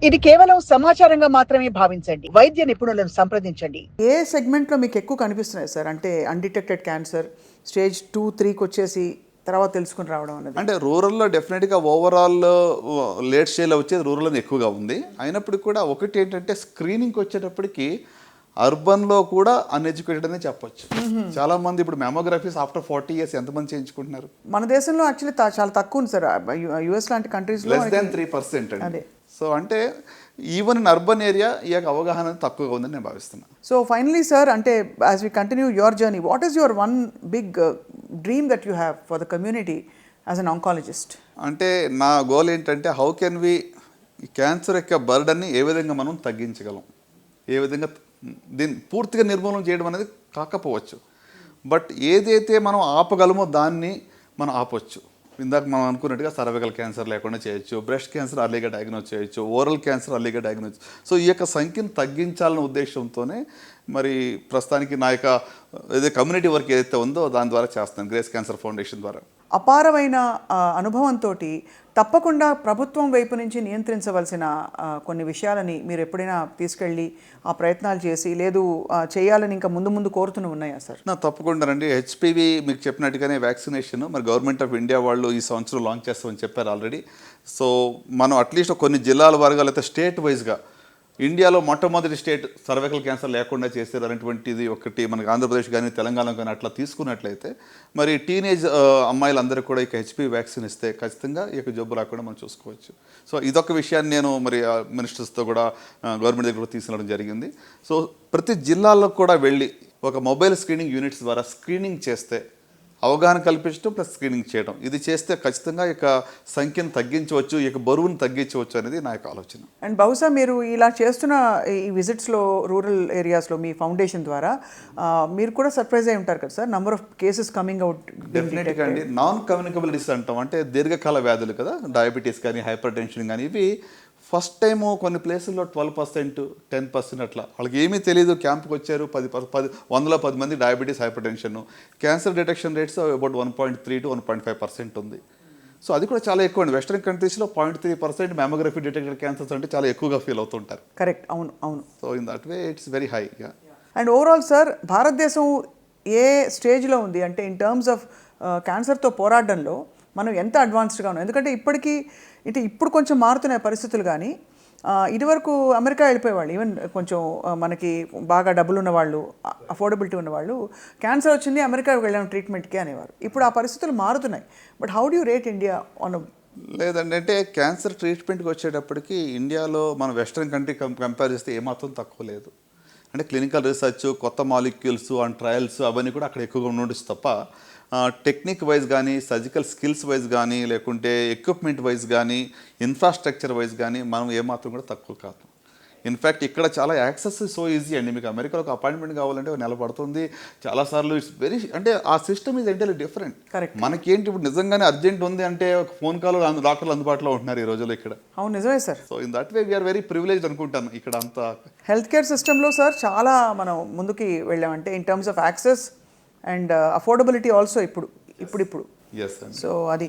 ఇది కేవలం సమాచారంగా మాత్రమే భావించండి. వైద్య నిపుణులను సంప్రదించండి. ఏ సెగ్మెంట్లో మీకు ఎక్కువ కనిపిస్తున్నాయి సార్? అంటే అన్‌డిటెక్టెడ్ క్యాన్సర్ స్టేజ్ 2, 3కి వచ్చేసి తర్వాత తెలుసుకొని రావడం అనేది. అంటే రూరల్లో డెఫినెట్గా ఓవరాల్ లేట్ స్టేజ్లో వచ్చేది రూరల్లో ఎక్కువగా ఉంది. అయినప్పటికీ కూడా ఒకటి ఏంటంటే స్క్రీనింగ్కి వచ్చేటప్పటికి అర్బన్లో కూడా అన్ఎడ్యుకేటెడ్ అనే చెప్పొచ్చు. చాలా మంది ఇప్పుడు మెమోగ్రఫీస్ ఆఫ్టర్ 40 years ఎంతమంది చేయించుకుంటున్నారు? మన దేశంలో యాక్చువల్లీ చాలా తక్కువ ఉంది సార్. యుఎస్ లాంటి కంట్రీస్లో లెస్ దాన్ 3% అండి. అదే. సో అంటే ఈవెన్ ఇన్ అర్బన్ ఏరియా ఈ యొక్క అవగాహన తక్కువగా ఉందని నేను భావిస్తున్నాను. సో ఫైనలీ సార్, అంటే as we continue your journey, what is your one big dream that you have for the community as an oncologist? అంటే నా గోల్ ఏంటంటే హౌ కెన్ వి క్యాన్సర్ యొక్క బర్డన్ని ఏ విధంగా మనం తగ్గించగలం, ఏ విధంగా దీన్ని పూర్తిగా నిర్మూలన చేయడం అనేది కాకపోవచ్చు, బట్ ఏదైతే మనం ఆపగలమో దాన్ని మనం ఆపొచ్చు. ఇందాక మనం అనుకున్నట్టుగా సర్వైకల్ క్యాన్సర్ లేకుండా చేయొచ్చు, బ్రెస్ట్ క్యాన్సర్ అర్లీగా డయాగ్నోస్ చేయొచ్చు, ఓరల్ క్యాన్సర్ అర్లీగా డయాగ్నోస్. సో ఈ యొక్క సంఖ్యను తగ్గించాలన్న ఉద్దేశంతోనే మరి ప్రస్తుతానికి నా యొక్క ఏదైతే కమ్యూనిటీ వర్క్ ఏదైతే ఉందో దాని ద్వారా చేస్తాను, గ్రేస్ క్యాన్సర్ ఫౌండేషన్ ద్వారా. అపారమైన అనుభవంతో తప్పకుండా ప్రభుత్వం వైపు నుంచి నియంత్రించవలసిన కొన్ని విషయాలని మీరు ఎప్పుడైనా తీసుకెళ్ళి ఆ ప్రయత్నాలు చేసి లేదు చేయాలని ఇంకా ముందు ముందు కోరుతూనే ఉన్నాయా సార్? తప్పకుండా అండి. హెచ్పివి మీకు చెప్పినట్టుగానే వ్యాక్సినేషన్ మరి గవర్నమెంట్ ఆఫ్ ఇండియా వాళ్ళు ఈ సంవత్సరం లాంచ్ చేస్తామని చెప్పారు ఆల్రెడీ. సో మనం అట్లీస్ట్ కొన్ని జిల్లాల వారుగా లేకపోతే స్టేట్ వైజ్గా ఇండియాలో మొట్టమొదటి స్టేట్ సర్వైకల్ క్యాన్సర్ లేకుండా చేశారు అనేటువంటిది ఒకటి మనకి ఆంధ్రప్రదేశ్ కానీ తెలంగాణ కానీ అట్లా తీసుకున్నట్లయితే మరి టీనేజ్ అమ్మాయిలందరికీ కూడా ఇక హెచ్పి వ్యాక్సిన్ ఇస్తే ఖచ్చితంగా ఈ యొక్క జబ్బు రాకుండా మనం చూసుకోవచ్చు. సో ఇదొక విషయాన్ని నేను మరి మినిస్టర్స్తో కూడా గవర్నమెంట్ దగ్గర కూడా తీసుకురావడం జరిగింది. సో ప్రతి జిల్లాలో కూడా వెళ్ళి ఒక మొబైల్ స్క్రీనింగ్ యూనిట్స్ ద్వారా స్క్రీనింగ్ చేస్తే అవగాహన కల్పించడం ప్లస్ స్క్రీనింగ్ చేయడం, ఇది చేస్తే ఖచ్చితంగా ఇక సంఖ్యను తగ్గించవచ్చు, ఇక బరువును తగ్గించవచ్చు అనేది నా యొక్క ఆలోచన. అండ్ బహుశా మీరు ఇలా చేస్తున్న ఈ విజిట్స్లో రూరల్ ఏరియాస్లో మీ ఫౌండేషన్ ద్వారా మీరు కూడా సర్ప్రైజ్ అయి ఉంటారు కదా sir, number of cases coming out. డెఫినెట్గా అండి. నాన్ కమ్యూనికబుల్ డిసీజ్ అంటాం, అంటే దీర్ఘకాల వ్యాధులు కదా, డయాబెటీస్ కానీ హైపర్ టెన్షన్ కానీ, ఇవి ఫస్ట్ టైము కొన్ని ప్లేసుల్లో 12%, 10% అట్లా వాళ్ళకి ఏమీ తెలియదు, క్యాంప్కి వచ్చారు 100 మంది diabetes hyper tension. Cancer detection rates about 1.3 to 1.5% ఉంది. సో అది కూడా చాలా ఎక్కువ అండి. వెస్ట్రన్ కంట్రీస్లో 0.3% మ్యామోగ్రఫీ డిటెక్టెడ్ క్యాన్సర్స్ అంటే చాలా ఎక్కువగా ఫీల్ అవుతుంటారు. కరెక్ట్, అవును అవును. So in that way it's very high. And overall sir, భారతదేశం ఏ స్టేజ్లో ఉంది అంటే ఇన్ టర్మ్స్ ఆఫ్ క్యాన్సర్తో పోరాడడంలో మనం ఎంత అడ్వాన్స్డ్గా ఉన్నాం? ఎందుకంటే ఇప్పుడు కొంచెం మారుతున్నాయి పరిస్థితులు, కానీ ఇదివరకు అమెరికా వెళ్ళిపోయేవాళ్ళు, ఈవెన్ కొంచెం మనకి బాగా డబ్బులు ఉన్నవాళ్ళు, అఫోర్డబిలిటీ ఉన్నవాళ్ళు క్యాన్సర్ వచ్చింది అమెరికాకి వెళ్ళాం ట్రీట్మెంట్కి అనేవారు. ఇప్పుడు ఆ పరిస్థితులు మారుతున్నాయి. But how do you rate India on? లేదండి, అంటే క్యాన్సర్ ట్రీట్మెంట్కి వచ్చేటప్పటికి ఇండియాలో మనం వెస్ట్రన్ కంట్రీ కంపేర్ చేస్తే ఏమాత్రం తక్కువ లేదు. అంటే క్లినికల్ రీసెర్చ్, కొత్త మాలిక్యూల్స్ అండ్ ట్రయల్స్ అవన్నీ కూడా అక్కడ ఎక్కువగా ఉండొచ్చు తప్ప టెక్నిక్ వైజ్ కానీ, సర్జికల్ స్కిల్స్ వైజ్ కానీ, లేకుంటే ఎక్విప్మెంట్ వైజ్ కానీ, ఇన్ఫ్రాస్ట్రక్చర్ వైజ్ కానీ మనం ఏమాత్రం కూడా తక్కువ కాదు. ఇన్ఫ్యాక్ట్ ఇక్కడ చాలా యాక్సెస్ సో ఈజీ అండి. మీకు అమెరికాలో ఒక అపాయింట్మెంట్ కావాలంటే నెల పడుతుంది చాలాసార్లు. ఇట్స్ వెరీ, అంటే ఆ సిస్టమ్ ఈజ్ ఎంటైర్లీ డిఫరెంట్. మనకేంటి ఇప్పుడు నిజంగానే అర్జెంట్ ఉంది అంటే ఒక ఫోన్ కాల్ డాక్టర్లు అందుబాటులో ఉంటున్నారు ఈ రోజుల్లో ఇక్కడ. అవును, నిజమే sir. So in that way we are very privileged అనుకుంటాను ఇక్కడ అంతా. హెల్త్ కేర్ సిస్టంలో సార్ చాలా మనం ముందుకి వెళ్ళామంటే in terms of access and affordability also ఇప్పుడు. ఎస్ అండి. సో అది